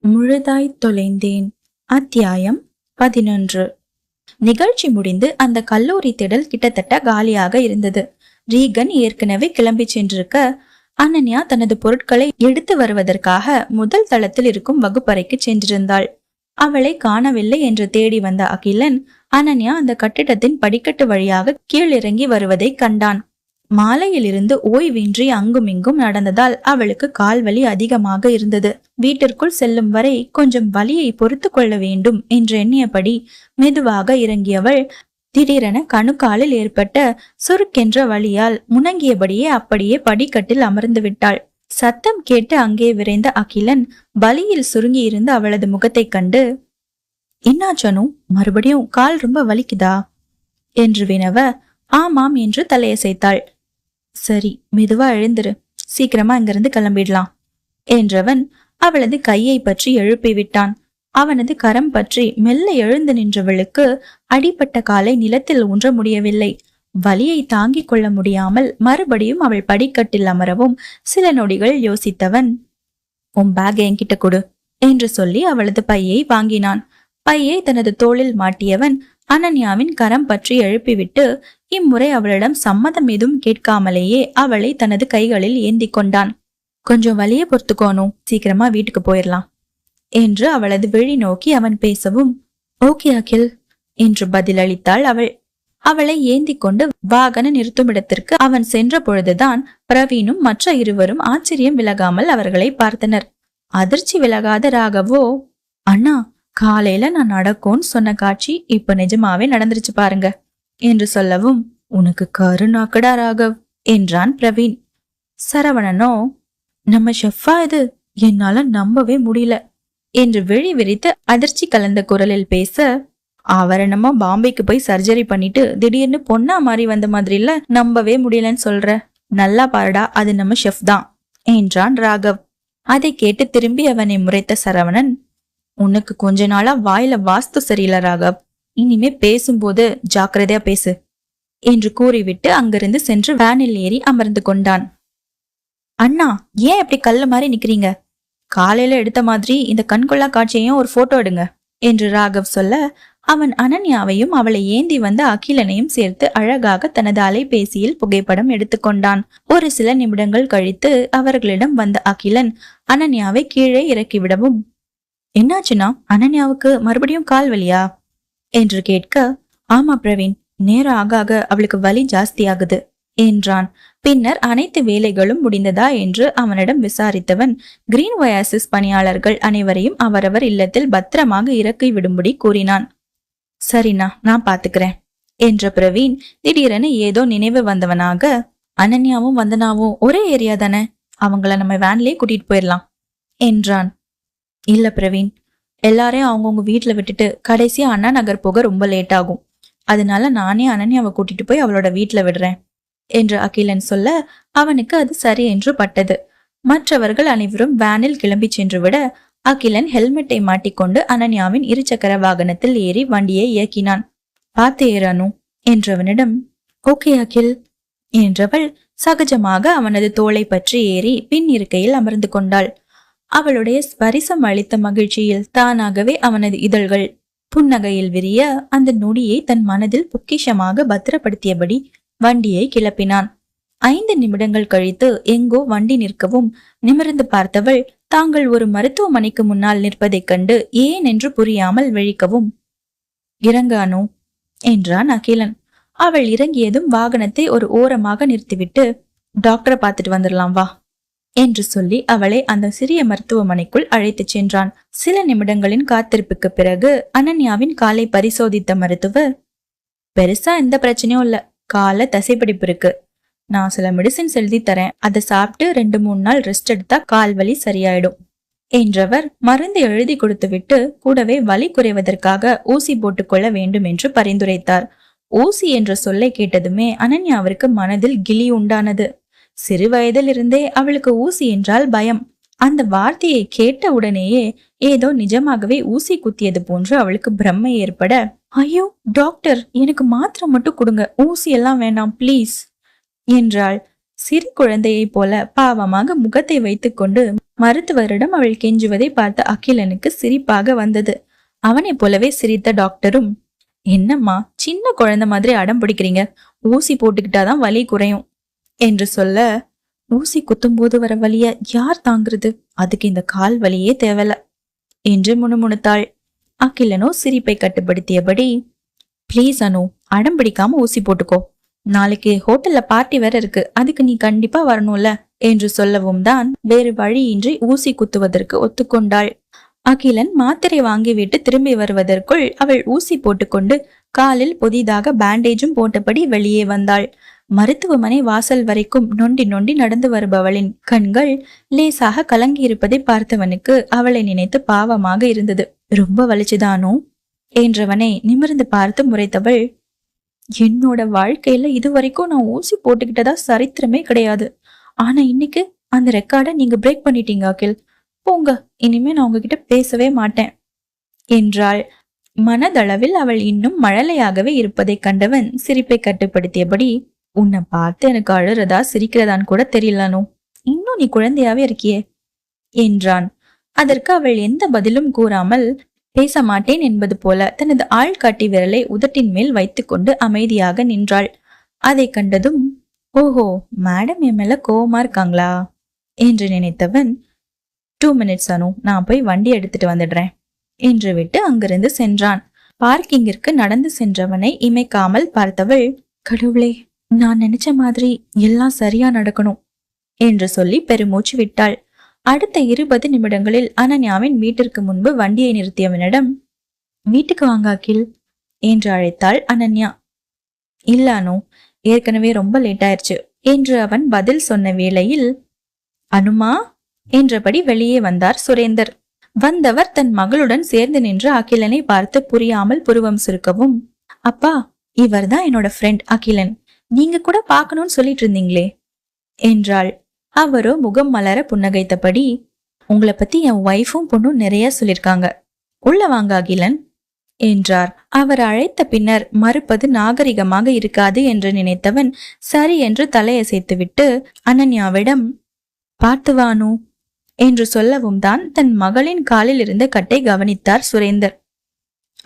முழுதாய் தொலைந்தேன். அத்தியாயம் 11. நிகழ்ச்சி முடிந்து அந்த கல்லூரி திடல் கிட்டத்தட்ட காலியாக இருந்தது. ரீகன் ஏற்கனவே கிளம்பி சென்றிருக்க, அனன்யா தனது பொருட்களை எடுத்து வருவதற்காக முதல் தளத்தில் இருக்கும் வகுப்பறைக்கு சென்றிருந்தாள். அவளை காணவில்லை என்று தேடி வந்த அகிலன், அனன்யா அந்த கட்டிடத்தின் படிக்கட்டு வழியாக கீழிறங்கி வருவதை கண்டான். மாலையிலிருந்து ஓய்வின்றி அங்குமிங்கும் நடந்ததால் அவளுக்கு கால்வலி அதிகமாக இருந்தது. வீட்டிற்குள் செல்லும் வரை கொஞ்சம் வலியை பொறுத்து கொள்ள வேண்டும் என்று எண்ணியபடி மெதுவாக இறங்கியவள் திடீரென கணுக்காலில் ஏற்பட்ட சுருக்கென்ற வலியால் முணங்கியபடியே அப்படியே படிக்கட்டில் அமர்ந்து விட்டாள். சத்தம் கேட்டு அங்கே விரைந்த அகிலன் வலியில் சுருங்கி இருந்த அவளது முகத்தை கண்டு, "என்னாச்சனு, மறுபடியும் கால் ரொம்ப வலிக்குதா?" என்று வினவ, "ஆமாம்" என்று தலையசைத்தாள். "சரி, மெதுவா எழுந்துரு, சீக்கிரமா இங்கிருந்து கிளம்பிடலாம்" என்றவன் அவளது கையை பற்றி எழுப்பிவிட்டான். அவனது கரம் பற்றி மெல்ல எழுந்து நின்றவளுக்கு அடிப்பட்ட காலை நிலத்தில் ஊன்ற முடியவில்லை. வலியை தாங்கிக் கொள்ள முடியாமல் மறுபடியும் அவள் படிக்கட்டில் அமரவும் சில நொடிகள் யோசித்தவன், "உன் பேக் என்கிட்ட கொடு" என்று சொல்லி அவளது பையை வாங்கினான். பையை தனது தோளில் மாட்டியவன் அனன்யாவின் கரம் பற்றி எழுப்பிவிட்டு இம்முறை அவளிடம் சம்மதம் எதுவும் கேட்காமலேயே அவளை தனது கைகளில் ஏந்தி கொண்டான். "கொஞ்சம் வலிய பொறுத்துக்கோணும், சீக்கிரமா வீட்டுக்கு போயிடலாம்" என்று அவளது விழி நோக்கி அவன் பேசவும், "ஓகே அகில்" என்று பதிலளித்தாள் அவள். அவளை ஏந்தி கொண்டு வாகன நிறுத்துமிடத்திற்கு அவன் சென்ற பொழுதுதான் பிரவீனும் மற்ற இருவரும் ஆச்சரியம் விலகாமல் அவர்களை பார்த்தனர். அதிர்ச்சி விலகாத ராகவோ, "அண்ணா, காலையில நான் நடக்கும்னு சொன்ன காட்சி இப்ப நிஜமாவே நடந்துருச்சு பாருங்க" என்று சொல்லவும், "உனக்கு கருநாக்கடா ராகவ்" என்றான் பிரவீன். சரவணனோ, "நம்ம ஷெஃபா இது, என்னால நம்பவே முடியல" என்று விழி விரித்து அதிர்ச்சி கலந்த குரலில் பேச, "அவர் என்னமோ பாம்பேக்கு போய் சர்ஜரி பண்ணிட்டு திடீர்னு பொண்ணா மாறி வந்த மாதிரி இல்ல, நம்பவே முடியலன்னு சொல்ற. நல்லா பாருடா, அது நம்ம ஷெஃப் தான்" என்றான் ராகவ். அதை கேட்டு திரும்பி அவனை முறைத்த சரவணன், "உனக்கு கொஞ்ச நாளா வாயில வாஸ்து சரியில்லை ராகவ், இனிமே பேசும்போது ஜாக்கிரதையா பேசு" என்று கூறிவிட்டு அங்கிருந்து சென்று வேனில் ஏறி அமர்ந்து கொண்டான். "அண்ணா, ஏன் இப்படி கல்லு மாதிரி நிக்கிறீங்க? காலையில எடுத்த மாதிரி இந்த கண்கொள்ளா காட்சியையும் ஒரு போட்டோ எடுங்க" என்று ராகவ் சொல்ல, அவன் அனன்யாவையும் அவளை ஏந்தி வந்த அகிலனையும் சேர்த்து அழகாக தனது அலைபேசியில் புகைப்படம் எடுத்துக்கொண்டான். ஒரு சில நிமிடங்கள் கழித்து அவர்களிடம் வந்த அகிலன் அனன்யாவை கீழே இறக்கிவிடவும், "என்னாச்சுன்னா, அனன்யாவுக்கு மறுபடியும் கால் வலியா?" என்று கேட்க, "ஆமா பிரவீன், நேரம் ஆக ஆக அவளுக்கு வலி ஜாஸ்தி ஆகுது" என்றான். பின்னர் அனைத்து வேலைகளும் முடிந்ததா என்று அவனிடம் விசாரித்தவன் கிரீன் ஒயாசிஸ் பணியாளர்கள் அனைவரையும் அவரவர் இல்லத்தில் பத்திரமாக இறக்கி விடும்படி கூறினான். "சரிண்ணா, நான் பாத்துக்கிறேன்" என்ற பிரவீன் திடீரென ஏதோ நினைவு வந்தவனாக, "அனன்யாவும் வந்தனாவும் ஒரே ஏரியா தானே, அவங்கள நம்ம வேன்லயே கூட்டிட்டு போயிடலாம்" என்றான். "இல்ல பிரவீன், எல்லாரையும் அவங்கவுங்க வீட்டுல விட்டுட்டு கடைசியா அண்ணா நகர் போக ரொம்ப லேட் ஆகும். அதனால நானே அனன்யாவை கூட்டிட்டு போய் அவளோட வீட்டுல விடுறேன்" என்று அகிலன் சொல்ல, அவனுக்கு அது சரி என்று பட்டது. மற்றவர்கள் அனைவரும் வேனில் கிளம்பி சென்று விட, அகிலன் ஹெல்மெட்டை மாட்டிக்கொண்டு அனன்யாவின் இருசக்கர வாகனத்தில் ஏறி வண்டியை இயக்கினான். "பாத்து ஏறானு" என்றவனிடம், "ஓகே அகில்" என்றவள் சகஜமாக அவனது தோளை பற்றி ஏறி பின் இருக்கையில் அமர்ந்து கொண்டாள். அவளுடைய ஸ்பரிசம் அளித்த மகிழ்ச்சியில் தானாகவே அவனது இதழ்கள் புன்னகையில் விரிய அந்த நொடியை தன் மனதில் பொக்கிஷமாக பத்திரப்படுத்தியபடி வண்டியை கிளப்பினான். 5 நிமிடங்கள் கழித்து எங்கோ வண்டி நிற்கவும் நிமிர்ந்து பார்த்தவள் தாங்கள் ஒரு மருத்துவமனைக்கு முன்னால் நிற்பதைக் கண்டு ஏன் என்று புரியாமல் விழிக்கவும், "இறங்கானோ" என்றான் அகிலன். அவள் இறங்கியதும் வாகனத்தை ஒரு ஓரமாக நிறுத்திவிட்டு, "டாக்டரை பார்த்துட்டு வந்துடலாம் வா" என்று சொல்லி அவளை அந்த சிறிய மருத்துவமனைக்குள் அழைத்துச் சென்றான். சில நிமிடங்களின் காத்திருப்புக்கு பிறகு அனன்யாவின் காலை பரிசோதித்த மருத்துவர், "பெருசா எந்த பிரச்சனையும் இல்ல, கால தசைப்பிடிப்பு இருக்கு. நான் சில மெடிசின்ஸ் எழுதி தரேன், அதை சாப்பிட்டு 2-3 நாள் ரெஸ்ட் எடுத்தா கால் வலி சரியாயிடும்" என்றவர் மருந்து எழுதி கொடுத்து விட்டு கூடவே வலி குறைவதற்காக ஊசி போட்டுக்கொள்ள வேண்டும் என்று பரிந்துரைத்தார். ஊசி என்ற சொல்லை கேட்டதுமே அனன்யாவிற்கு மனதில் கிளி உண்டானது. சிறு வயதில் இருந்தே அவளுக்கு ஊசி என்றால் பயம். அந்த வார்த்தையை கேட்ட உடனேயே ஏதோ நிஜமாகவே ஊசி குத்தியது போன்று அவளுக்கு பிரம்மை ஏற்பட, "ஐயோ டாக்டர், எனக்கு மாத்திரை மட்டும் கொடுங்க, ஊசி எல்லாம் வேண்டாம் ப்ளீஸ்" என்றாள். சிறு குழந்தையை போல பாவமாக முகத்தை வைத்துக்கொண்டு மருத்துவரிடம் அவள் கெஞ்சுவதை பார்த்த அகிலனுக்கு சிரிப்பாக வந்தது. அவனை போலவே சிரித்த டாக்டரும், என்னம்மா சின்ன குழந்தை மாதிரி அடம் பிடிக்கிறீங்க, ஊசி போட்டுக்கிட்டாதான் வலி குறையும் என்று சொல்ல, ஊசி குத்தும்போது வர வலிய யார் தாங்குறது, அதுக்கு இந்த கால் வலியே தேவல என்று முணுமுணுத்தாள். அகிலனோ சிரிப்பை கட்டுப்படுத்தியபடி, பிளீஸ் அனு, அடம் பிடிக்காம ஊசி போட்டுக்கோ, நாளைக்கு ஹோட்டல்ல பார்ட்டி வேற இருக்கு, அதுக்கு நீ கண்டிப்பா வரணும்ல என்று சொல்லவும் தான் வேறு வழியின்றி ஊசி குத்துவதற்கு ஒத்துக்கொண்டாள். அகிலன் மாத்திரை வாங்கிவிட்டு திரும்பி வருவதற்குள் அவள் ஊசி போட்டுக்கொண்டு காலில் புதிதாக பேண்டேஜும் போட்டபடி வெளியே வந்தாள். மருத்துவமனை வாசல் வரைக்கும் நொண்டி நொண்டி நடந்து வருபவளின் கண்கள் லேசாக கலங்கி இருப்பதை பார்த்தவனுக்கு அவளை நினைத்து பாவமாக இருந்தது. ரொம்ப வலிச்சுதானோ என்றவனை நிமிர்ந்து பார்த்து முறைத்தவள், என்னோட வாழ்க்கையில இதுவரைக்கும் நான் ஊசி போட்டுக்கிட்டதா சரித்திரமே கிடையாது. ஆனா இன்னைக்கு அந்த ரெக்கார்டை நீங்க பிரேக் பண்ணிட்டீங்க அகில். போங்க, இனிமே நான் உங்ககிட்ட பேசவே மாட்டேன் என்றாள். மனதளவில் அவள் இன்னும் மழலையாகவே இருப்பதை கண்டவன் சிரிப்பை கட்டுப்படுத்தியபடி, உன்னை பார்த்து எனக்கு அழுறதா சிரிக்கிறதான்னு கூட தெரியலனோ, இன்னும் நீ குழந்தையாவே இருக்கியே என்றான். அதற்கு அவள் எந்த பதிலும் கூறாமல் பேச மாட்டேன் என்பது போல தனது ஆள்காட்டி விரலை உதட்டின் மேல் வைத்துக்கொண்டு அமைதியாக நின்றாள். அதை கண்டதும், ஓஹோ, மேடம் என் மேல கோவமா இருக்காங்களா என்று நினைத்தவன், 2 minutes அனு, நான் போய் வண்டி எடுத்துட்டு வந்துடுறேன் என்று விட்டு அங்கிருந்து சென்றான். பார்க்கிங்கிற்கு நடந்து சென்றவனை இமைக்காமல் பார்த்தவள், கடவுளே, நான் நினைச்ச மாதிரி எல்லாம் சரியா நடக்கணும் என்று சொல்லி பெருமூச்சு விட்டாள். அடுத்த 20 நிமிடங்களில் அனன்யாவின் வீட்டிற்கு முன்பு வண்டியை நிறுத்தியவனிடம், வீட்டுக்கு வாங்க அகில் என்று அழைத்தாள் அனன்யா. இல்ல அனு, ஏற்கனவே ரொம்ப லேட் ஆயிடுச்சு என்று அவன் பதில் சொன்ன வேளையில், அனுமா என்றபடி வெளியே வந்தார் சுரேந்தர். வந்தவர் தன் மகளுடன் சேர்ந்து நின்று அகிலனை பார்த்து புரியாமல் புருவம் சுருக்கவும், அப்பா, இவர்தான் என்னோட ஃப்ரெண்ட் அகிலன், நீங்க கூட பாக்கணும்னு சொல்லிட்டு இருந்தீங்களே என்றாள். அவரோ முகம் மலர புன்னகைத்தபடி, உங்களை பத்தி என் ஒய்ஃபும் பொண்ணும் நிறைய சொல்லிருக்காங்க, உள்ள வாங்க அகிலன் என்றார். அவர் அழைத்த பின்னர் மறுப்பது நாகரிகமாக இருக்காது என்று நினைத்தவன் சரி என்று தலையசைத்து விட்டு அனன்யாவிடம், பார்த்து வானு என்று சொல்லவும் தான் தன் மகளின் காலில் இருந்த கட்டை கவனித்தார் சுரேந்தர்.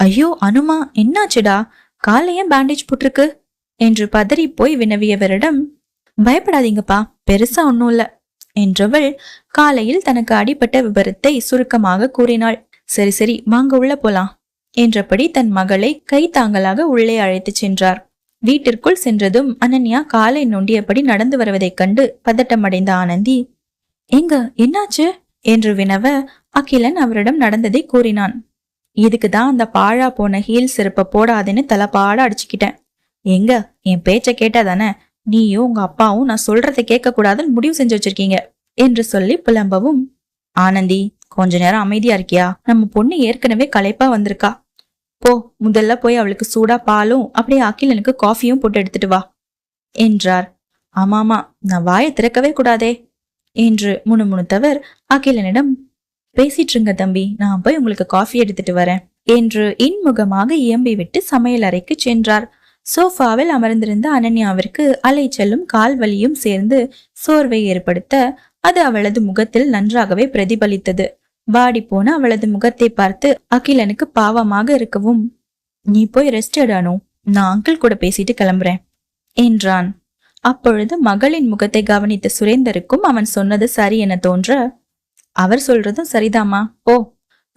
ஐயோ அனுமா, என்னாச்சுடா, காலையும் பேண்டேஜ் போட்டிருக்கு என்று பதறி போய் வினவியவரிடம், பயப்படாதீங்கப்பா, பெருசா ஒன்னும் இல்ல என்றவள் காலையில் தனக்கு அடிபட்ட விபரத்தை சுருக்கமாக கூறினாள். சரி சரி, வாங்க உள்ள போலாம் என்றபடி தன் மகளை கை தாங்கலாக உள்ளே அழைத்து சென்றார். வீட்டிற்குள் சென்றதும் அனன்யா காலை நொண்டியபடி நடந்து வருவதைக் கண்டு பதட்டமடைந்த ஆனந்தி, எங்க என்னாச்சு என்று வினவ அகிலன் அவரிடம் நடந்ததை கூறினான். இதுக்குதான் அந்த பாழா போன ஹீல் செருப்ப போடாதுன்னு தலைப்பாட அடிச்சுக்கிட்டேன். எங்க என் பேச்ச கேட்டாதானே நீயும் உங்க அப்பாவும் நான் சொல்றதை கேட்க கூடாதுன்னு முடிவு செஞ்சு வச்சிருக்கீங்க என்று சொல்லி புலம்பவும், ஆனந்தி, கொஞ்ச நேரம் அமைதியா இருக்கியா, நம்ம பொண்ணு ஏற்கனவே களைப்பா வந்திருக்கா, போ, முதல்ல போய் அவளுக்கு சூடா பாலும் அப்படியே அகிலனுக்கு காஃபியும் போட்டு எடுத்துட்டு வா என்றார். ஆமாமா, நான் வாயை திறக்கவே கூடாதே என்று முணுமுணுத்தவர் அகிலனிடம், பேசிட்டு இருங்க தம்பி, நான் போய் உங்களுக்கு காஃபி எடுத்துட்டு வரேன் என்று இன்முகமாக இயம்பி விட்டு சமையல் அறைக்கு சென்றார். சோஃபாவில் அமர்ந்திருந்த அனன்யாவிற்கு அலைச்சலும் கால்வலியும் சேர்ந்து சோர்வை ஏற்படுத்த அது அவளது முகத்தில் நன்றாகவே பிரதிபலித்தது. வாடி போன அவளது முகத்தை பார்த்து அகிலனுக்கு பாவமாக இருக்கவும், நீ போய் ரெஸ்ட் எடானோ, நான் அங்கிள் கூட பேசிட்டு கிளம்புறேன் என்றான். அப்பொழுது மகளின் முகத்தை கவனித்த சுரேந்தருக்கும் அவன் சொன்னது சரி என தோன்ற, அவர் சொல்றதும் சரிதாமா, போ,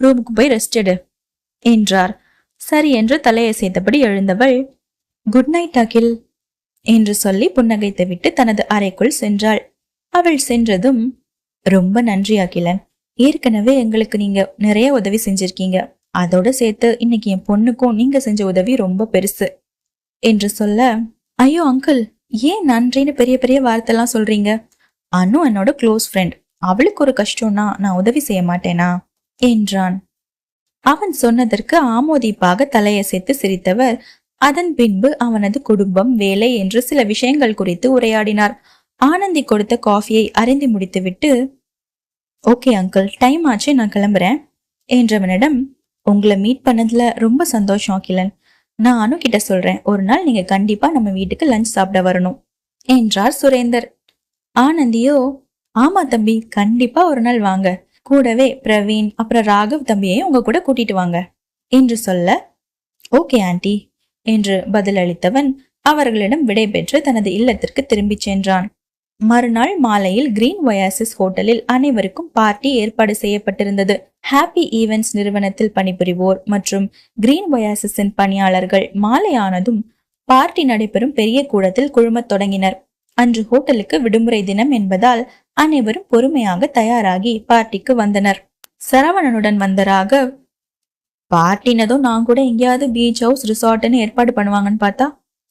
ரூமுக்கு போய் ரெஸ்ட் எடு என்றார். சரி என்று தலையசைத்தபடி எழுந்தவள், குட் நைட் அகில் என்று சொல்லி புன்னகைத்து விட்டு தனது அறைக்குள் சென்றாள். அவள் சென்றதும், ரொம்ப நன்றி அகிலன், ஏற்கனவே எங்களுக்கு நீங்க நிறைய உதவி செஞ்சிருக்கீங்க, அதோட சேர்த்து இன்னைக்கு என் பொண்ணுக்கும் நீங்க செஞ்ச உதவி ரொம்ப பெருசு என்று சொல்ல, ஐயோ அங்கிள், ஏன் நன்றின்னு பெரிய பெரிய வார்த்தைலாம் சொல்றீங்க, அனு என்னோட க்ளோஸ் ஃப்ரெண்ட், அவளுக்கு ஒரு கஷ்டம்னா நான் உதவி செய்ய மாட்டேனா என்றான். அவன் சொன்னதற்கு ஆமோதிப்பாக தலையசைத்து சிரித்தவர் அதன் பின்பு அவனது குடும்பம், வேலை என்று சில விஷயங்கள் குறித்து உரையாடினார். ஆனந்தி கொடுத்த காஃபியை அருந்தி முடித்துவிட்டு, ஓகே அங்கிள், டைம் ஆச்சு, நான் கிளம்புறேன் என்றவனிடம், உங்களை மீட் பண்ணதுல ரொம்ப சந்தோஷம் அகிலன், நான் அனு கிட்ட சொல்றேன், ஒரு நாள் நீங்க கண்டிப்பா நம்ம வீட்டுக்கு லஞ்ச் சாப்பிட வரணும் என்றார் சுரேந்தர். ஆனந்தியோ, ஆமா தம்பி, கண்டிப்பா ஒரு நாள் வாங்க. கூடவே பிரவீன் அப்புறம் ராகவ் தம்பியையும் உங்க கூட கூட்டிட்டு வாங்க என்று சொல்ல, ஓகே ஆண்டி என்று பதிலளித்தவன் அவர்களிடம் விடைபெற்று தனது இல்லத்திற்கு திரும்பிச் சென்றான். மறுநாள் மாலையில் கிரீன் ஒயாசிஸ் ஹோட்டலில் அனைவருக்கும் பார்ட்டி ஏற்பாடு செய்யப்பட்டிருந்தது. ஹாப்பி ஈவென்ட்ஸ் நிறுவனத்தில் பணிபுரிவோர் மற்றும் கிரீன் ஒயாசிஸின் பணியாளர்கள் மாலையானதும் பார்ட்டி நடைபெறும் பெரிய கூடத்தில் குழுமத் தொடங்கினர். அன்று ஹோட்டலுக்கு விடுமுறை தினம் என்பதால் அனைவரும் பொறுமையாக தயாராகி பார்ட்டிக்கு வந்தனர். சரவணனுடன் வந்த ராகவ், பார்ட்டினதும் நான் கூட எங்கேயாவது பீச் ஹவுஸ் ரிசார்ட்னு ஏற்பாடு பண்ணுவாங்கன்னு பார்த்தா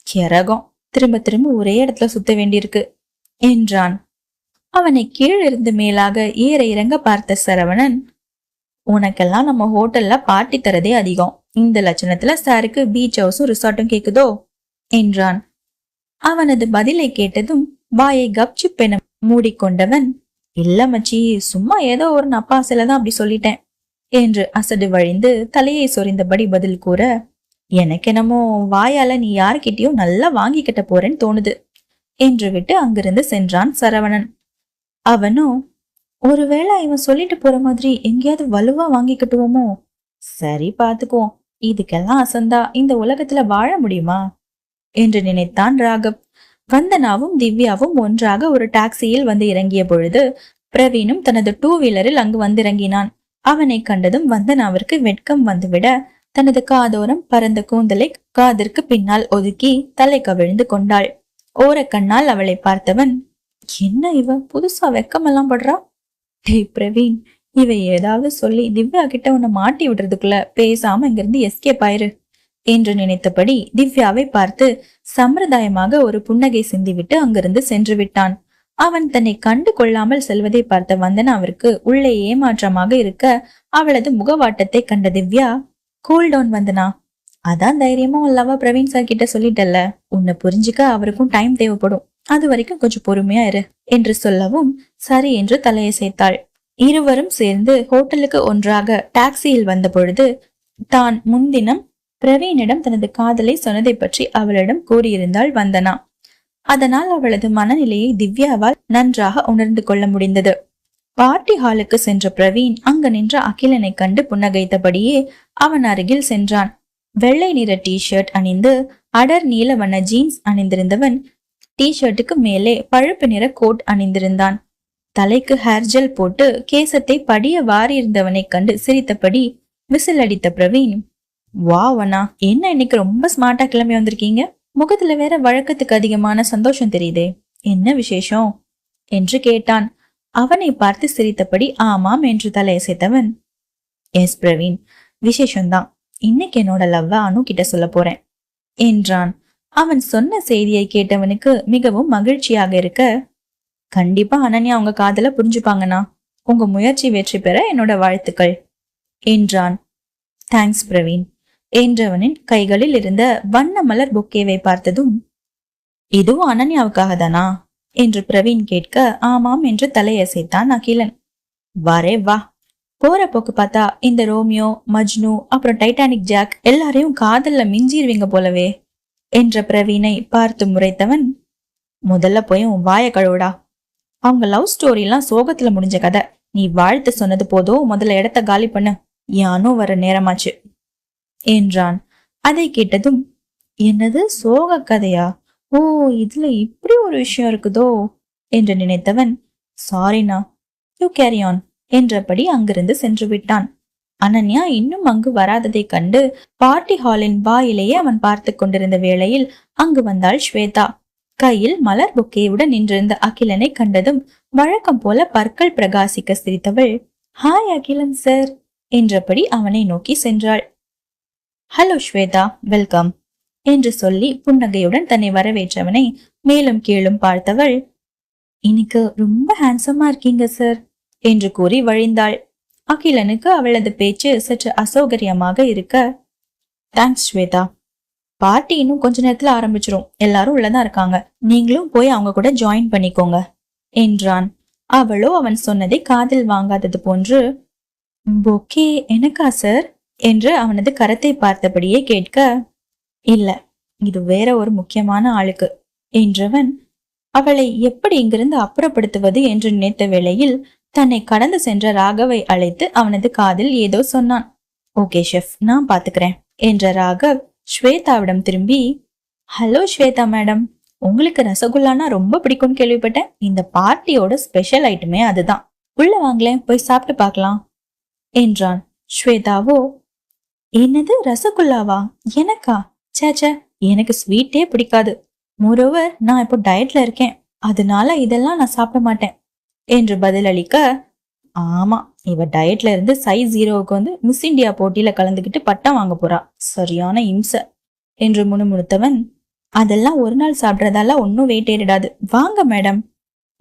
கிறகம், திரும்ப திரும்ப ஒரே இடத்துல சுத்த வேண்டியிருக்கு என்றான். அவனை கீழிருந்து மேலாக ஏற இறங்க பார்த்த சரவணன், உனக்கெல்லாம் நம்ம ஹோட்டல்ல பார்ட்டி தரதே அதிகம், இந்த லட்சணத்துல சாருக்கு பீச் ஹவுஸும் ரிசார்ட்டும் கேக்குதோ என்றான். அவனது பதிலை கேட்டதும் வாயை கப்சிப் என மூடிக்கொண்டவன், இல்ல மச்சி, சும்மா ஏதோ ஒரு நப்பாசையிலதான் அப்படி சொல்லிட்டேன் என்று அசடு வழிந்து தலையை சொரிந்தபடி பதில் கூற, எனக்கு என்னமோ வாயால நீ யார்கிட்டயும் நல்லா வாங்கிக்கிட்ட போறேன்னு தோணுது என்று விட்டு அங்கிருந்து சென்றான் சரவணன். அவனும், ஒருவேளை இவன் சொல்லிட்டு போற மாதிரி எங்கேயாவது வலுவா வாங்கிக்கிட்டுவோமோ? சரி பாத்துக்குவோம், இதுக்கெல்லாம் அசந்தா இந்த உலகத்துல வாழ முடியுமா என்று நினைத்தான் ராகவ். வந்தனாவும் திவ்யாவும் ஒன்றாக ஒரு டாக்ஸியில் வந்து இறங்கிய பொழுது பிரவீனும் தனது 2 வீலரில் அங்கு வந்திறங்கினான். அவனை கண்டதும் வந்தனாவிற்கு வெட்கம் வந்துவிட தனது காதோரம் பரந்த கூந்தலை காதிற்கு பின்னால் ஒதுக்கி தலை கவிழ்ந்து கொண்டாள். ஓரக்கண்ணால் அவளை பார்த்தவன், என்ன இவ புதுசா வெக்கமெல்லாம் படுறா? டேய் பிரவீன், இவ ஏதாவது சொல்லி திவ்யா கிட்ட உன்னை மாட்டி விடுறதுக்குள்ள பேசாம இங்கிருந்து எஸ்கேப் ஆயிரு என்று நினைத்தபடி திவ்யாவை பார்த்து சம்பிரதாயமாக ஒரு புன்னகை சிந்திவிட்டு அங்கிருந்து சென்று விட்டான். அவன் தன்னை கண்டு கொள்ளாமல் செல்வதை பார்த்த வந்தனாவிற்கு உள்ளே ஏமாற்றமாக இருக்க அவளது முகவாட்டத்தை கண்ட திவ்யா, கூல் டவுன் வந்தனா, அதான் தைரியமா அல்லவா பிரவீன் சார் கிட்ட சொல்லிட்டல்ல, உன்னை புரிஞ்சுக்க அவருக்கும் டைம் தேவைப்படும், அது வரைக்கும் கொஞ்சம் பொறுமையா இரு என்று சொல்லவும் சரி என்று தலையசைத்தாள். இருவரும் சேர்ந்து ஹோட்டலுக்கு ஒன்றாக டாக்ஸியில் வந்த பொழுது தான் முன்தினம் பிரவீனிடம் தனது காதலை சொன்னதை பற்றி அவளிடம் கூறியிருந்தாள் வந்தனா. அதனால் அவளது மனநிலையை திவ்யாவால் நன்றாக உணர்ந்து கொள்ள முடிந்தது. பார்ட்டி ஹாலுக்கு சென்ற பிரவீன் அங்கு நின்ற அகிலனை கண்டு புன்னகைத்தபடியே அவன் அருகில் சென்றான். வெள்ளை நிற டி-ஷர்ட் அணிந்து அடர் நீல வண்ண ஜீன்ஸ் அணிந்திருந்தவன் டி-ஷர்ட்டுக்கு மேலே பழுப்பு நிற கோட் அணிந்திருந்தான். தலைக்கு ஹேர் ஜெல் போட்டு கேசத்தை படிய வாரியிருந்தவனை கண்டு சிரித்தபடி விசில் அடித்த பிரவீன், வாவ் அண்ணா, என்ன இன்னைக்கு ரொம்ப ஸ்மார்ட்டா கிளம்பி வந்திருக்கீங்க, முகத்துல வேற வழக்கத்துக்கு அதிகமான சந்தோஷம் தெரியுதே, என்ன விசேஷம் என்று கேட்டான். அவனை பார்த்து சிரித்தபடி ஆமாம் என்று தலையசைத்தவன், எஸ் பிரவீன், விசேஷம்தான், இன்னைக்கு என்னோட லவ்வ அனு கிட்ட சொல்ல போறேன் என்றான். அவன் சொன்ன செய்தியை கேட்டவனுக்கு மிகவும் மகிழ்ச்சியாக இருக்க, கண்டிப்பா அனன்யா உங்க காதல புரிஞ்சுப்பாங்கண்ணா, உங்க முயற்சி வெற்றி பெற என்னோட வாழ்த்துக்கள் என்றான். தேங்க்ஸ் பிரவீன் என்றவனின் கைகளில் இருந்த வண்ண மலர் பொக்கேவை பார்த்ததும், இதுவும் அனன்யாவுக்காக தானா என்று பிரவீன் கேட்க ஆமாம் என்று தலையசைத்தான் அகிலன். வரே வா, போற போக்கு பார்த்தா இந்த ரோமியோ மஜ்னு அப்புறம் டைட்டானிக் ஜாக் எல்லாரையும் காதல்ல மிஞ்சிருவீங்க போலவே என்ற பிரவீனை பார்த்து முறைத்தவன், முதல்ல போய் உன் வாய கழுவுடா, அவங்க லவ் ஸ்டோரி எல்லாம் சோகத்துல முடிஞ்ச கதை, நீ வாழ்த்து சொன்னது போதோ, முதல்ல இடத்த காலி பண்ணு, யானோ வர நேரமாச்சு என்றான். அதை கேட்டதும், என்னது சோக கதையா, ஓ இதுல இப்படி ஒரு விஷயம் இருக்குதோ என்று நினைத்தவன், சாரினா, யூ கேரி ஆன் என்றபடி அங்கிருந்து சென்று விட்டான். அனன்யா இன்னும் அங்கு வராததை கண்டு பார்ட்டி ஹாலின் வாயிலேயே அவன் பார்த்து கொண்டிருந்த வேளையில் அங்கு வந்தாள் ஸ்வேதா. கையில் மலர் பொக்கேயுடன் நின்றிருந்த அகிலனை கண்டதும் வழக்கம் போல பற்கள் பிரகாசிக்க சிரித்தவள், ஹாய் அகிலன் சார் என்றபடி அவனை நோக்கி சென்றாள். ஹலோ ஸ்வேதா, வெல்கம் என்று சொல்லி புன்னகையுடன் தன்னை வரவேற்றவனை மேலும் கீழும் பார்த்தவள், இன்னைக்கு ரொம்ப ஹேண்ட்ஸமா இருக்கீங்க சார் என்று கூறி வழிந்தாள். அகிலனுக்கு அவளது பேச்சு சற்று அசௌகரியமாக இருக்க, தேங்க்ஸ் ஸ்வேதா, பார்ட்டி இன்னும் கொஞ்ச நேரத்துல ஆரம்பிச்சிரும், எல்லாரும் உள்ளதான் இருக்காங்க, நீங்களும் போய் அவங்க கூட ஜாயின் பண்ணிக்கோங்க என்றான். அவளோ அவன் சொன்னதை காதில் வாங்காதது போன்று, பொக்கே எனக்கா சார் என்று அவனது கரத்தை பார்த்தபடியே கேட்க, இல்ல, இது வேற ஒரு முக்கியமான ஆளுக்கு என்றவன் அவளை எப்படி இங்கிருந்து அப்புறப்படுத்துவது என்று நினைத்த வேளையில் தன்னை கடந்து சென்ற ராகவை அழைத்து அவனது காதில் ஏதோ சொன்னான். ஓகே ஷெஃப், நான் பாத்துக்கிறேன் என்ற ராகவ் ஸ்வேதாவிடம் திரும்பி, ஹலோ ஸ்வேதா மேடம், உங்களுக்கு ரசகுல்லானா ரொம்ப பிடிக்கும்னு கேள்விப்பட்டேன். இந்த பார்ட்டியோட ஸ்பெஷல் ஐட்டமே அதுதான். உள்ள வாங்களேன், போய் சாப்பிட்டு பார்க்கலாம் என்றான். ஸ்வேதாவோ, என்னது ரசகுல்லாவா? எனக்கா? சேச்சே, எனக்கு ஸ்வீட்டே பிடிக்காது. மோரோவர் நான் இப்போ டயட்ல இருக்கேன், அதனால இதெல்லாம் நான் சாப்பிட மாட்டேன் என்று பதிலளிக்க, ஆமா, இவ டயட்ல இருந்து சைஸ் 0க்கு வந்து மிஸ் இந்தியா போட்டியில கலந்துகிட்டு பட்டம் வாங்க போறா, சரியான இம்சை என்று முணுமுணுத்தவன், அதெல்லாம் ஒரு நாள் சாப்பிட்றதால ஒன்னும் வெயிட் ஏறிடாது, வாங்க மேடம்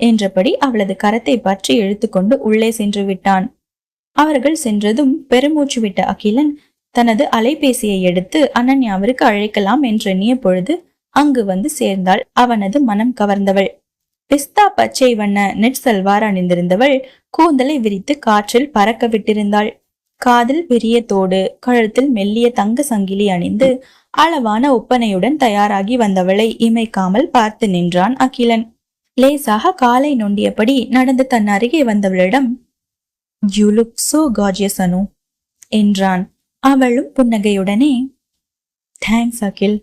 என்றபடி அவளது கரத்தை பற்றி இழுத்துக்கொண்டு உள்ளே சென்று விட்டான். அவர்கள் சென்றதும் பெருமூச்சு விட்ட அகிலன் தனது அலைபேசியை எடுத்து அனன்யாவிற்கு அழைக்கலாம் என்று எண்ணிய பொழுது அங்கு வந்து சேர்ந்தாள் அவனது மனம் கவர்ந்தவள். பிஸ்தா பச்சை வண்ண நெட் சல்வார் அணிந்திருந்தவள் கூந்தலை விரித்து காற்றில் பறக்க விட்டிருந்தாள். காதில் பெரிய தோடு, கழுத்தில் மெல்லிய தங்க சங்கிலி அணிந்து அளவான ஒப்பனையுடன் தயாராகி வந்தவளை இமைக்காமல் பார்த்து நின்றான் அகிலன். லேசாக காலை நொண்டியபடி நடந்து தன் அருகே வந்தவளிடம், யூ லுக் சோ கார்ஜியஸ் அனு என்றான். அவளும் புன்னகையுடனே தேங்க்ஸ் அகில்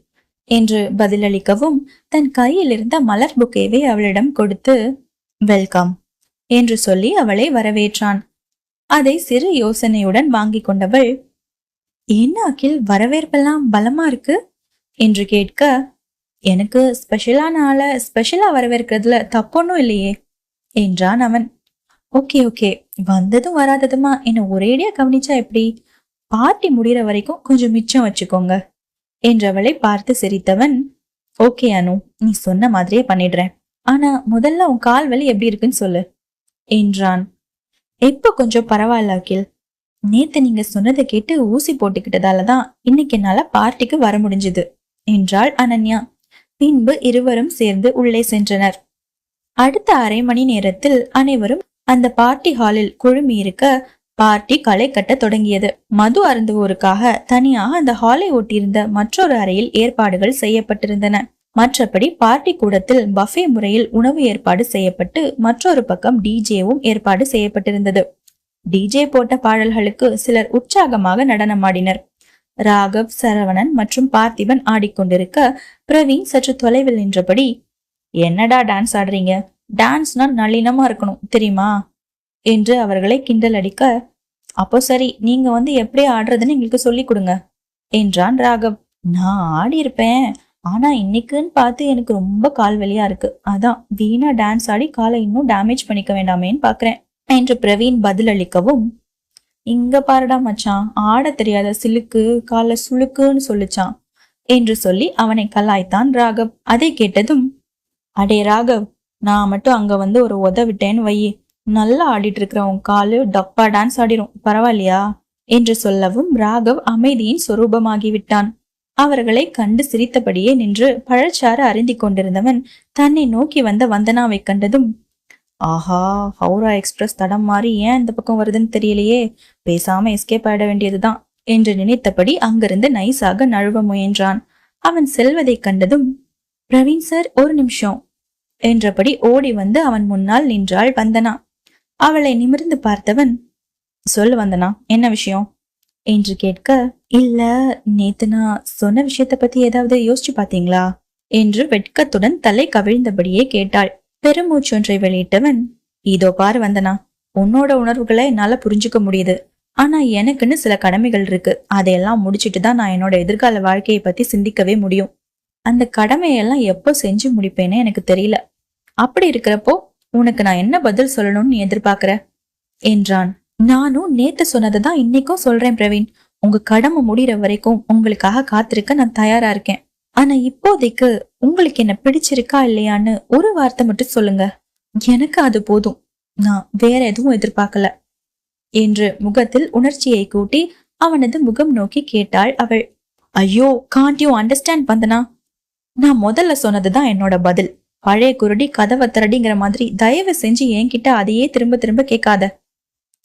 என்று பதிலளிக்கவும் தன் கையில் இருந்த மலர் புக்கேவை அவளிடம் கொடுத்து வெல்கம் என்று சொல்லி அவளை வரவேற்றான். அதை சிறு யோசனையுடன் வாங்கி கொண்டவள், என்ன அகில், வரவேற்பெல்லாம் பலமா இருக்கு என்று கேட்க, எனக்கு ஸ்பெஷலான ஆளை ஸ்பெஷலா வரவேற்கிறதுல தப்பொன்னும் இல்லையே என்றான் அவன். ஓகே ஓகே, வந்ததும் வராததுமா என்ன ஒரேடியா கவனிச்சா எப்படி? பார்ட்டி முடிகிற வரைக்கும் கொஞ்சம் மிச்சம் வச்சுக்கோங்க என்றவளை பார்த்து சிரித்தவன், ஓகே அனு, நீ சொன்ன மாதிரியே பண்ணிடுறேன். ஆனா முதல்ல உன் கால் வலி எப்படி இருக்குன்னு சொல்லு என்றான். எப்ப கொஞ்சம் பரவாயில்ல அகில், நேத்து நீங்க சொன்னதை கேட்டு ஊசி போட்டுக்கிட்டதாலதான் இன்னைக்கு என்னால பார்ட்டிக்கு வர முடிஞ்சது என்றாள் அனன்யா. பின்பு இருவரும் சேர்ந்து உள்ளே சென்றனர். அடுத்த அரை மணி நேரத்தில் அனைவரும் அந்த பார்ட்டி ஹாலில் குழுமி இருக்க பார்ட்டி களை கட்ட தொடங்கியது. மது அருந்துவோருக்காக தனியாக அந்த ஹாலை ஒட்டியிருந்த மற்றொரு அறையில் ஏற்பாடுகள் செய்யப்பட்டிருந்தன. மற்றபடி பார்ட்டி கூடத்தில் பஃபே முறையில் உணவு ஏற்பாடு செய்யப்பட்டு மற்றொரு பக்கம் டிஜேவும் ஏற்பாடு செய்யப்பட்டிருந்தது. டிஜே போட்ட பாடல்களுக்கு சிலர் உற்சாகமாக நடனமாடினர். ராகவ், சரவணன் மற்றும் பார்த்திபன் ஆடிக்கொண்டிருக்க பிரவீன் சற்று தொலைவில் நின்றபடி, என்னடா டான்ஸ் ஆடுறீங்க? டான்ஸ்னா நல்லினமா இருக்கணும் தெரியுமா என்று அவர்களை கிண்டல் அடிக்க, அப்போ சரி, நீங்க வந்து எப்படி ஆடுறதுன்னு எங்களுக்கு சொல்லி கொடுங்க என்றான் ராகவ். நான் ஆடி இருப்பேன், ஆனா இன்னைக்குன்னு பார்த்து எனக்கு ரொம்ப கால் வலியா இருக்கு, அதான் வீணா டான்ஸ் ஆடி காலை இன்னும் டேமேஜ் பண்ணிக்க வேண்டாமேன்னு பாக்குறேன் என்று பிரவீன் பதிலளிக்கவும், இங்க பாருடா மச்சான், ஆட தெரியாத சிலுக்கு கால சுளுக்குன்னு சொல்லிச்சான் என்று சொல்லி அவனை கலாய்த்தான் ராகவ். அதை கேட்டதும், அடே ராகவ், நான் மட்டும் அங்க வந்து ஒரு விட்டேன்னு வையே, நல்லா ஆடிட்டு இருக்கிற உன் காலு டப்பா டான்ஸ் ஆடிரும், பரவாயில்லையா என்று சொல்லவும் ராகவ் அமைதியின் சொரூபமாகிவிட்டான். அவர்களை கண்டு சிரித்தபடியே நின்று பழச்சாறு அருந்தி கொண்டிருந்தவன் தன்னை நோக்கி வந்த வந்தனாவை கண்டதும், ஆஹா, ஹவுரா எக்ஸ்பிரஸ் தடம் மாறி ஏன் இந்த பக்கம் வருதுன்னு தெரியலையே, பேசாம எஸ்கேப் ஆயிட வேண்டியதுதான் என்று நினைத்தபடி அங்கிருந்து நைஸாக நழுவ முயன்றான். அவன் செல்வதை கண்டதும், பிரவீன் சார், ஒரு நிமிஷம் என்றபடி ஓடி வந்து அவன் முன்னால் நின்றாள் வந்தனா. அவளை நிமிர்ந்து பார்த்தவன், சொல்லு வந்தனா, என்ன விஷயம் என்று கேட்க, இல்ல நேத்து நான் சொன்ன விஷயத்த பத்தி ஏதாவது யோசிச்சு பாத்தீங்களா என்று வெட்கத்துடன் தலை கவிழ்ந்தபடியே கேட்டாள். பெருமூச்சொன்றை வெளியிட்டவன், இதோ பாரு வந்தனா, உன்னோட உணர்வுகளை என்னால புரிஞ்சுக்க முடியுது, ஆனா எனக்குன்னு சில கடமைகள் இருக்கு, அதையெல்லாம் முடிச்சுட்டு தான் நான் என்னோட எதிர்கால வாழ்க்கையை பத்தி சிந்திக்கவே முடியும். அந்த கடமையெல்லாம் எப்போ செஞ்சு முடிப்பேன்னு எனக்கு தெரியல. அப்படி இருக்கிறப்போ உனக்கு நான் என்ன பதில் சொல்லணும்னு நீ எதிர்பார்க்கிற என்றான். நானும் நேத்து சொன்னதான் இன்னைக்கும் சொல்றேன் பிரவீன், உங்க கடமை முடிகிற வரைக்கும் உங்களுக்காக காத்திருக்க நான் தயாரா இருக்கேன். ஆனா இப்போதைக்கு உங்களுக்கு என்ன பிடிச்சிருக்கா இல்லையான்னு ஒரு வார்த்தை மட்டும் சொல்லுங்க, எனக்கு அது போதும், நான் வேற எதுவும் எதிர்பார்க்கல என்று முகத்தில் உணர்ச்சியை கூட்டி அவனது முகம் நோக்கி கேட்டாள் அவள். ஐயோ, காண்ட் யூ அண்டர்ஸ்டாண்ட் வந்தனா, நான் முதல்ல சொன்னதுதான் என்னோட பதில். பழைய குருடி கதவை திரடிங்கிற மாதிரி தயவு செஞ்சு என்கிட்ட அதையே திரும்ப திரும்ப கேட்காத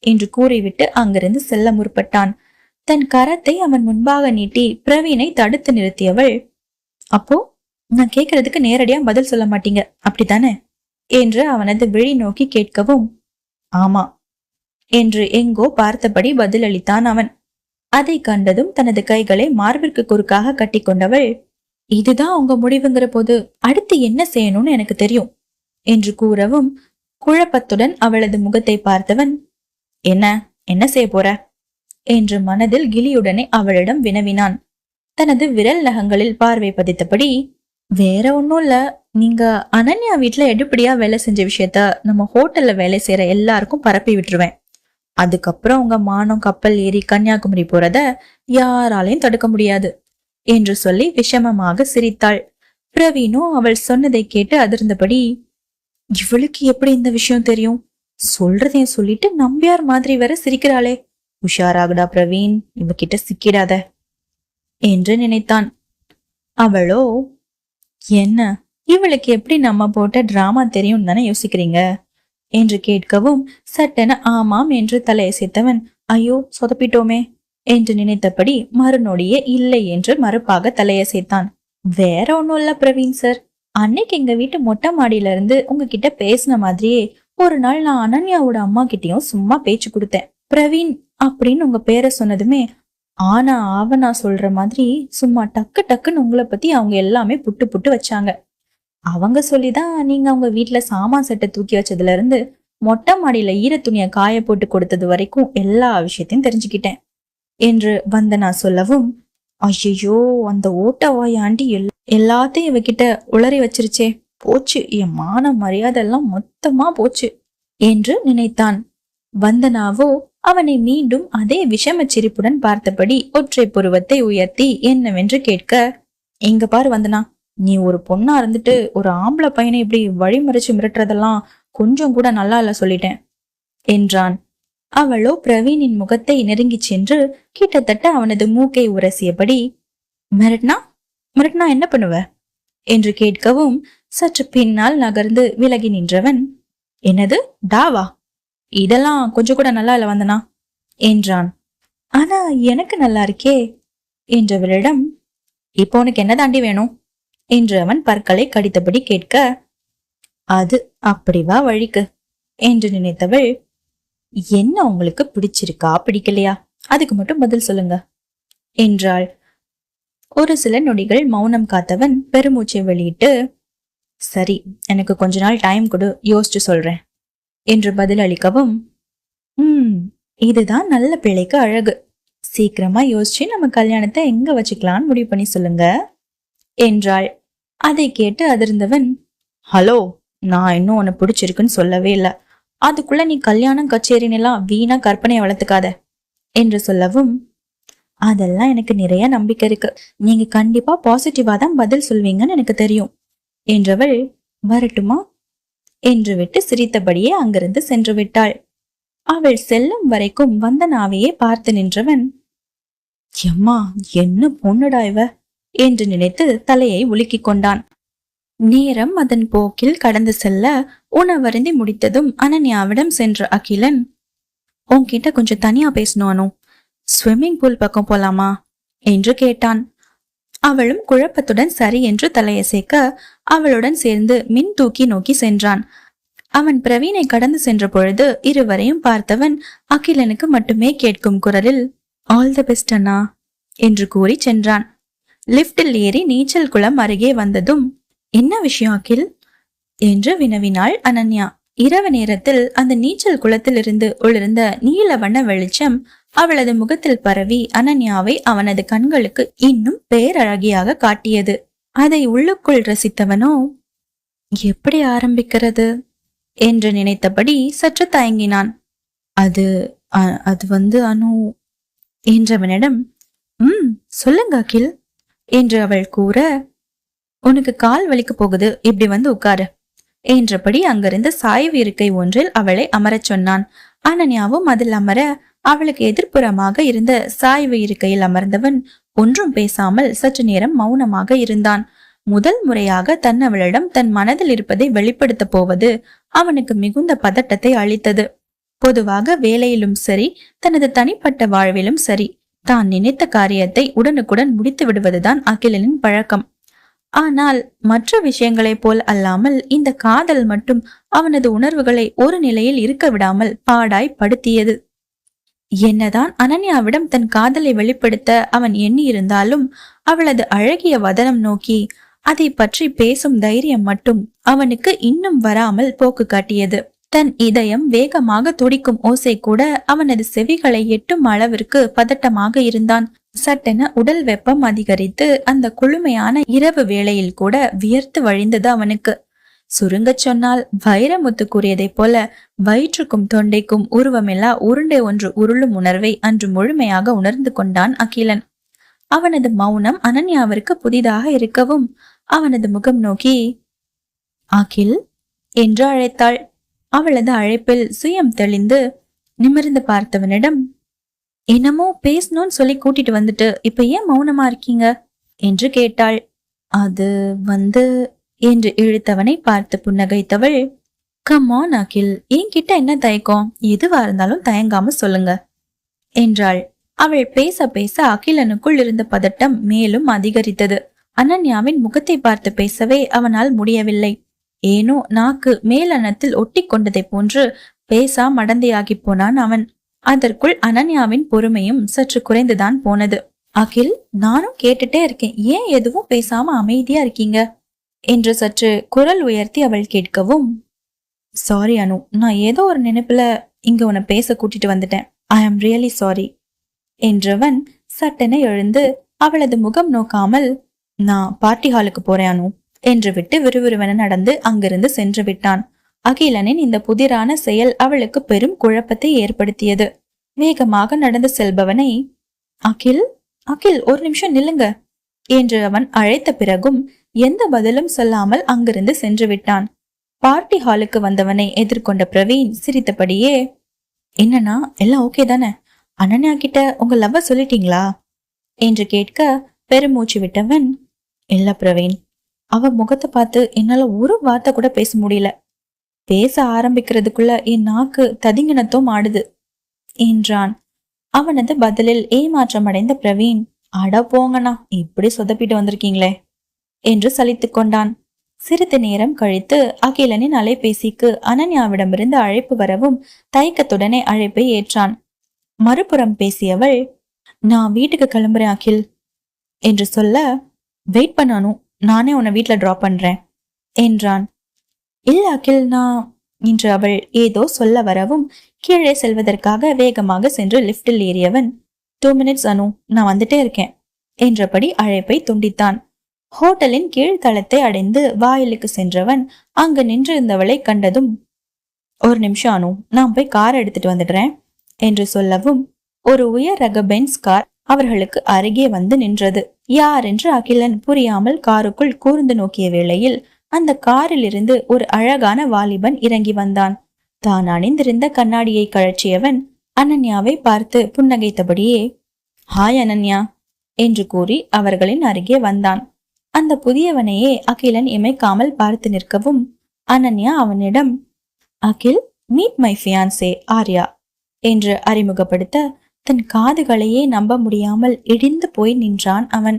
என்று கூறிவிட்டு அங்கிருந்து செல்ல முற்பட்டான். தன் கரத்தை அவன் முன்பாக நீட்டி பிரவீனை தடுத்து நிறுத்தியவள், அப்போ நான் கேக்குறதுக்கு நேரடியா பதில் சொல்ல மாட்டீங்க, அப்படித்தானே என்று அவனது விழி நோக்கி கேட்கவும், ஆமா என்று எங்கோ பார்த்தபடி பதிலளித்தான் அவன். அதை கண்டதும் தனது கைகளை மார்பிற்கு குறுக்காக கட்டி கொண்டவள், இதுதான் உங்க முடிவுங்கிற போது அடுத்து என்ன செய்யணும்னு எனக்கு தெரியும் என்று கூறவும், குழப்பத்துடன் அவளது முகத்தை பார்த்தவன், என்ன என்ன செய்ய போற என்று மனதில் கிளியுடனே அவளிடம் வினவினான். தனது விரல் நகங்களில் பார்வை பதித்தபடி, வேற ஒன்னும் இல்ல, நீங்க அனன்யா வீட்டுல எடுப்படியா வேலை செஞ்ச விஷயத்த நம்ம ஹோட்டல்ல வேலை செய்யற எல்லாருக்கும் பரப்பி விட்டுருவேன். அதுக்கப்புறம் உங்க மானம் கப்பல் ஏறி கன்னியாகுமரி போறத யாராலையும் தடுக்க முடியாது என்று சொல்லி விஷமமாக சிரித்தாள். பிரவீனும் அவள் சொன்னதை கேட்டு அதிர்ந்தபடி, இவளுக்கு எப்படி இந்த விஷயம் தெரியும்? சொல்றதையும் சொல்லிட்டு நம்பியார் மாதிரி வேற சிரிக்கிறாளே. உஷாராகடா பிரவீன், இவகிட்ட சிக்கிடாத என்று நினைத்தான். அவளோ, என்ன இவளுக்கு எப்படி நம்ம போட்ட டிராமா தெரியும் தானே யோசிக்கிறீங்க என்று கேட்கவும், சட்டென ஆமாம் என்று தலையசைத்தவன், ஐயோ சொதப்பிட்டோமே என்று நினைத்தபடி மறுநொடியே இல்லை என்று மறுப்பாக தலையசைத்தான். வேற ஒண்ணும் இல்ல பிரவீன் சார், அன்னைக்கு எங்க வீட்டு மொட்டை மாடியில இருந்து உங்ககிட்ட பேசின மாதிரியே ஒரு நாள் நான் அனன்யாவோட அம்மா கிட்டயும் சும்மா பேச்சு கொடுத்தேன். பிரவீன் அப்படின்னு உங்க பேரை சொன்னதுமே ஆனா ஆவனா சொல்ற மாதிரி சும்மா டக்கு டக்குன்னு உங்களை பத்தி அவங்க எல்லாமே புட்டு புட்டு வச்சாங்க. அவங்க சொல்லிதான் நீங்க அவங்க வீட்டுல சாமான் சட்டை தூக்கி வச்சதுல இருந்து மொட்டை மாடியில ஈர துணிய காய போட்டு கொடுத்தது வரைக்கும் எல்லா விஷயத்தையும் தெரிஞ்சுக்கிட்டேன் என்று வந்தனா சொல்லவும், ஐயோ அந்த ஓட்டவாயாண்டி எல்லாத்தையும் இவகிட்ட உளறி வச்சிருச்சே, போச்சு என் மான மரியாதை எல்லாம் மொத்தமா போச்சு என்று நினைத்தான். வந்தனாவோ அவனை மீண்டும் அதே விஷம சிரிப்புடன் பார்த்தபடி ஒற்றை புருவத்தை உயர்த்தி என்னவென்று கேட்க, எங்க பாரு வந்தனா, நீ ஒரு பொண்ணா இருந்துட்டு ஒரு ஆம்பளை பையனை இப்படி வழிமறைச்சு மிரட்டுறதெல்லாம் கொஞ்சம் கூட நல்லா இல்ல சொல்லிட்டேன் என்றான். அவளோ பிரவீனின் முகத்தை நெருங்கி சென்று கிட்டத்தட்ட அவனது மூக்கை உரசியபடி, மிரட்னா மிரட்னா என்ன பண்ணுவ என்று கேட்கவும், சற்று பின்னால் நகர்ந்து விலகி நின்றவன், என்னது டாவா, இதெல்லாம் கொஞ்சம் கூட நல்லா இல்ல வந்தனா என்றான். ஆனா எனக்கு நல்லா இருக்கே என்றவளிடம், இப்போ உனக்கு என்ன தாண்டி வேணும் என்று அவன் பற்களை கடித்தபடி கேட்க, அது அப்படிவா வழிக்கு என்று நினைத்தவள், என்ன உங்களுக்கு பிடிச்சிருக்கா பிடிக்கலையா அதுக்கு மட்டும் பதில் சொல்லுங்க என்றாள். ஒரு சில நொடிகள் மௌனம் காத்தவன் பெருமூச்சை வெளியிட்டு, சரி எனக்கு கொஞ்ச நாள் டைம் கொடு, யோசிச்சு சொல்றேன் என்று பதில் அளிக்கவும், இதுதான் நல்ல பிள்ளைக்கு அழகு, சீக்கிரமா யோசிச்சு நம்ம கல்யாணத்தை எங்க வச்சுக்கலான்னு முடிவு பண்ணி சொல்லுங்க என்றாள். அதை கேட்டு அதிர்ந்தவன், ஹலோ, நான் இன்னும் உன்னை பிடிச்சிருக்குன்னு சொல்லவே இல்லை, அதுக்குள்ள நீ கல்யாணம் கச்சேரினெல்லாம் வீணா கற்பனையை வளர்த்துக்காத என்று சொல்லவும், அதெல்லாம் எனக்கு நிறைய நம்பிக்கை இருக்கு, நீங்க கண்டிப்பா பாசிட்டிவா தான் பதில் சொல்வீங்கன்னு எனக்கு தெரியும் என்றவள், வரட்டுமா என்று விட்டு சிரித்தபடியே அங்கிருந்து சென்று விட்டாள். அவள் செல்லும் வரைக்கும் வந்தனாவையே பார்த்து நின்றவன், எம்மா என்ன பொண்ணுடா இவ என்று நினைத்து தலையை உலுக்கிக் கொண்டான். நேரம் அதன் போக்கில் கடந்து செல்ல உணவருந்தி முடித்ததும் அனன்யாவிடம் சென்ற அகிலன், உன்கிட்ட கொஞ்சம் தனியா பேசணும் அனு, ஸ்விம்மிங் பூல் பக்கம் போலாமா என்று கேட்டான். அவளும் குழப்பத்துடன் சரி என்று தலையசைக்க அவளுடன் சேர்ந்து மின் தூக்கி நோக்கி சென்றான். அவன் பிரவீனை கடந்து சென்ற பொழுது இருவரையும் பார்த்தவன் அகிலனுக்கு மட்டுமே கேட்கும் குரலில், ஆல் தி பெஸ்ட் அண்ணா என்று கூறி சென்றான். லிப்டில் ஏறி நீச்சல் குளம் அருகே வந்ததும், என்ன விஷயம் அகில் என்று வினவினாள் அனன்யா. இரவு நேரத்தில் அந்த நீச்சல் குளத்தில் இருந்து ஒளிர்ந்த நீல வண்ண வெளிச்சம் அவளது முகத்தில் பரவி அனன்யாவை அவனது கண்களுக்கு இன்னும் பேரழகியாக காட்டியது. அதை உள்ளுக்குள் ரசித்தவனோ, எப்படி ஆரம்பிக்கிறது என்று நினைத்தபடி சற்று தயங்கினான். அது அது அனு என்றவனிடம், சொல்லுங்க அகில் என்று அவள் கூற, உனக்கு கால் வலிக்க போகுது, இப்படி வந்து உட்காரு என்றபடி அங்கிருந்த சாய்வு இருக்கை ஒன்றில் அவளை அமரச் சொன்னான். அனன்யாவும் அதில் அமர அவளுக்கு எதிர்ப்புறமாக இருந்த சாய்வு இருக்கையில் அமர்ந்தவன் ஒன்றும் பேசாமல் சற்று நேரம் மௌனமாக இருந்தான். முதல் முறையாக அவளிடம் தன் மனதில் இருப்பதை வெளிப்படுத்த போவது அவனுக்கு மிகுந்த பதட்டத்தை அளித்தது. பொதுவாக வேலையிலும் சரி, தனது தனிப்பட்ட வாழ்விலும் சரி, தான் நினைத்த காரியத்தை உடனுக்குடன் முடித்து விடுவதுதான் அகிலனின் பழக்கம். ஆனால் மற்ற விஷயங்களைப் போல் அல்லாமல் இந்த காதல் மட்டும் அவனது உணர்வுகளை ஒரு நிலையில் இருக்க விடாமல் பாடாய் படுத்தியது. என்னதான் அனன்யாவிடம் தன் காதலை வெளிப்படுத்த அவன் எண்ணி இருந்தாலும் அவளது அழகிய வதனம் நோக்கி அதை பற்றி பேசும் தைரியம் மட்டும் அவனுக்கு இன்னும் வராமல் போக்கு காட்டியது. தன் இதயம் வேகமாக துடிக்கும் ஓசை கூட அவனது செவிகளை எட்டும் அளவிற்கு பதட்டமாக இருந்தான். சட்டென உடல் வெப்பம் அதிகரித்து அந்த குளுமையான இரவு வேளையில் கூட வியர்த்து வழிந்தது அவனுக்கு. சுருங்கச் சொன்னால் வைரமுத்து கூறியதைப் போல வயிற்றுக்கும் தொண்டைக்கும் உருவமில்லா உருண்டை ஒன்று உருளும் உணர்வை அன்று முழுமையாக உணர்ந்து கொண்டான் அகிலன். அவனது மௌனம் அனன்யாவிற்கு புதிதாக இருக்கவும் அவனது முகம் நோக்கி அகில் என்று அழைத்தாள். அவளது அழைப்பில் சுயம் தெளிந்து நிமிர்ந்து பார்த்தவனிடம், என்னமோ பேசணும்னு சொல்லி கூட்டிட்டு வந்துட்டு இப்ப ஏன் மௌனமா இருக்கீங்க என்று கேட்டாள். அது என்று இழுத்தவனை பார்த்து புன்னகைத்தவள், கம்மான் அகில், என்கிட்ட என்ன தயக்கம், எதுவா இருந்தாலும் தயங்காம சொல்லுங்க என்றாள். அவள் பேச பேச அகிலனுக்குள் இருந்த பதட்டம் மேலும் அதிகரித்தது. அனன்யாவின் முகத்தை பார்த்து பேசவே அவனால் முடியவில்லை. ஏனோ நாக்கு மேலனத்தில் ஒட்டி கொண்டதை போன்று பேசா மடந்தையாகி போனான் அவன். அதற்குள் அனன்யாவின் பொறுமையும் சற்று குறைந்துதான் போனது. அகில், நானும் கேட்டுட்டே இருக்கேன், ஏன் எதுவும் பேசாம அமைதியா இருக்கீங்க என்று சற்று குரல் உயர்த்தி அவள் கேட்கவும், சாரி அனு, நான் ஏதோ ஒரு நினைப்புல இங்க உன்னை பேச கூட்டிட்டு வந்துட்டேன். ஐ ஆம் ரியலி சாரி என்றவன் சட்டென எழுந்து அவளது முகம் நோக்காமல், நான் பார்ட்டி ஹாலுக்கு போறேன் அனு என்று விட்டு விறுவிறுவென நடந்து அங்கிருந்து சென்று விட்டான். அகிலனின் இந்த புதிரான செயல் அவளுக்கு பெரும் குழப்பத்தை ஏற்படுத்தியது. வேகமாக நடந்து செல்பவனை, அகில் அகில், ஒரு நிமிஷம் நில்லுங்க என்று அவன் அழைத்த பிறகும் எந்த பதிலும் சொல்லாமல் அங்கிருந்து சென்று விட்டான். பார்ட்டி ஹாலுக்கு வந்தவனை எதிர்கொண்ட பிரவீன் சிரித்தபடியே, என்னன்னா எல்லாம் ஓகே தானே, அனன்யா கிட்ட உங்க லவ்வ சொல்லிட்டீங்களா என்று கேட்க பெருமூச்சு விட்டவன், இல்ல பிரவீன், அவ முகத்தை பார்த்து என்னால ஒரு வார்த்தை கூட பேச முடியல. பேச ஆரம்பிக்கிறதுக்குள்ள என் நாக்கு ததிங்கினத்தும் ஆடுது என்றான். அவனது பதிலில் ஏமாற்றம் அடைந்த பிரவீன், அட போங்கண்ணா, இப்படி சொதப்பிட்டு வந்திருக்கீங்களே என்று சலித்து கொண்டான். சிறிது நேரம் கழித்து அகிலனின் அலைபேசிக்கு அனன்யாவிடமிருந்து அழைப்பு வரவும் தயக்கத்துடனே அழைப்பை ஏற்றான். மறுபுறம் பேசியவள், நான் வீட்டுக்கு கிளம்புறேன் அகில் என்று சொல்ல, வெயிட் பண்ணணும், நானே உன்னை வீட்டுல டிராப் பண்றேன் என்றான். இல்ல அகில், நான் என்று அவள் ஏதோ சொல்ல வரவும் கீழே செல்வதற்காக வேகமாக சென்று லிப்டில் ஏறியவன், 2 minutes அனு, நான் வந்துட்டே இருக்கேன் என்றபடி அழைப்பை துண்டித்தான். ஹோட்டலின் கீழ்த்தளத்தை அடைந்து வாயிலுக்கு சென்றவன் அங்கு நின்றிருந்தவளை கண்டதும், ஒரு நிமிஷம் அனு, நான் போய் கார் எடுத்துட்டு வந்துடுறேன் என்று சொல்லவும் ஒரு உயர் ரக பென்ஸ் கார் அவர்களுக்கு அருகே வந்து நின்றது. யார் என்று அகிலன் புரியாமல் காருக்குள் கூர்ந்து நோக்கிய வேளையில் அந்த காரில் இருந்து ஒரு அழகான வாலிபன் இறங்கி வந்தான். தான் அணிந்திருந்த கண்ணாடியை கழற்றியவன் அனன்யாவை பார்த்து புன்னகைத்தபடியே, ஹாய் அனன்யா என்று கூறி அவர்களின் அருகே வந்தான். அந்த புதியவனையே அகிலன் இமைக்காமல் பார்த்து நிற்கவும் அனன்யா அவனிடம், அகில், மீட் மை ஃபியான்சே ஆர்யா என்று அறிமுகப்படுத்த தன் காதுகளையே நம்ப முடியாமல் இடிந்து போய் நின்றான் அவன்.